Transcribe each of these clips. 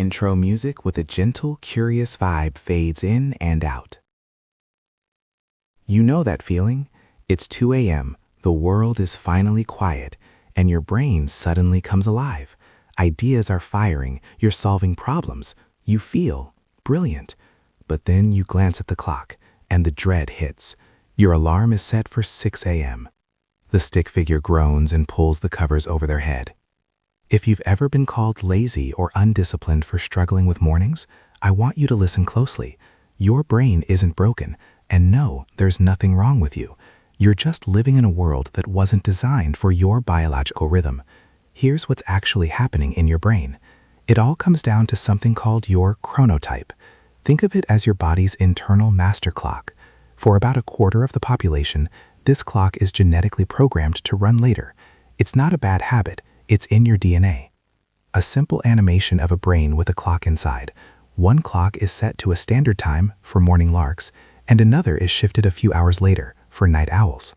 Intro music with a gentle, curious vibe fades in and out. You know that feeling? It's 2 a.m., the world is finally quiet, and your brain suddenly comes alive. Ideas are firing, you're solving problems, you feel brilliant. But then you glance at the clock, and the dread hits. Your alarm is set for 6 a.m. The stick figure groans and pulls the covers over their head. If you've ever been called lazy or undisciplined for struggling with mornings, I want you to listen closely. Your brain isn't broken, and no, there's nothing wrong with you. You're just living in a world that wasn't designed for your biological rhythm. Here's what's actually happening in your brain. It all comes down to something called your chronotype. Think of it as your body's internal master clock. For about a quarter of the population, this clock is genetically programmed to run later. It's not a bad habit, it's in your DNA. A simple animation of a brain with a clock inside. One clock is set to a standard time for morning larks, and another is shifted a few hours later for night owls.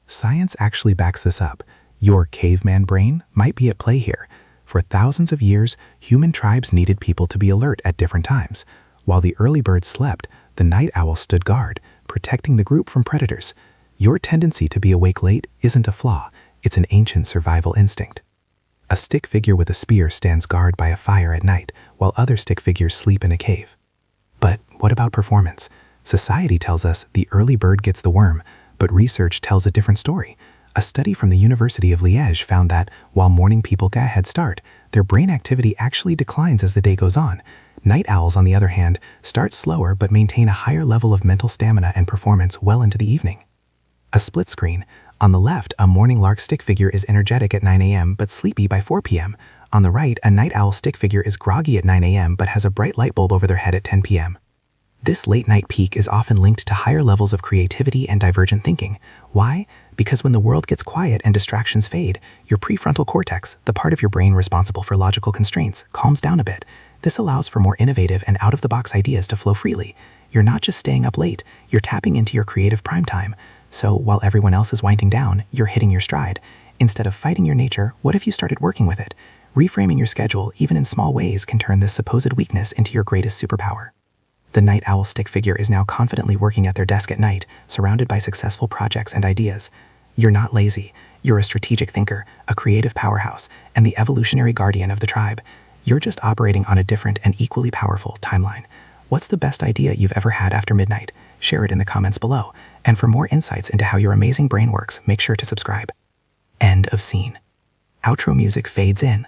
Science actually backs this up. Your caveman brain might be at play here. For thousands of years, human tribes needed people to be alert at different times. While the early birds slept, the night owl stood guard, protecting the group from predators. Your tendency to be awake late isn't a flaw, it's an ancient survival instinct. A stick figure with a spear stands guard by a fire at night, while other stick figures sleep in a cave. But what about performance? Society tells us the early bird gets the worm, but research tells a different story. A study from the University of Liège found that while morning people get a head start, their brain activity actually declines as the day goes on. Night owls, on the other hand, start slower but maintain a higher level of mental stamina and performance well into the evening. A split screen. On the left, a morning lark stick figure is energetic at 9 a.m. but sleepy by 4 p.m. On the right, a night owl stick figure is groggy at 9 a.m. but has a bright light bulb over their head at 10 p.m. This late-night peak is often linked to higher levels of creativity and divergent thinking. Why? Because when the world gets quiet and distractions fade, your prefrontal cortex, the part of your brain responsible for logical constraints, calms down a bit. This allows for more innovative and out-of-the-box ideas to flow freely. You're not just staying up late, you're tapping into your creative prime time. So while everyone else is winding down, you're hitting your stride. Instead of fighting your nature, what if you started working with it? Reframing your schedule, even in small ways, can turn this supposed weakness into your greatest superpower. The night owl stick figure is now confidently working at their desk at night, surrounded by successful projects and ideas. You're not lazy. You're a strategic thinker, a creative powerhouse, and the evolutionary guardian of the tribe. You're just operating on a different and equally powerful timeline. What's the best idea you've ever had after midnight? Share it in the comments below. And for more insights into how your amazing brain works, make sure to subscribe. End of scene. Outro music fades in.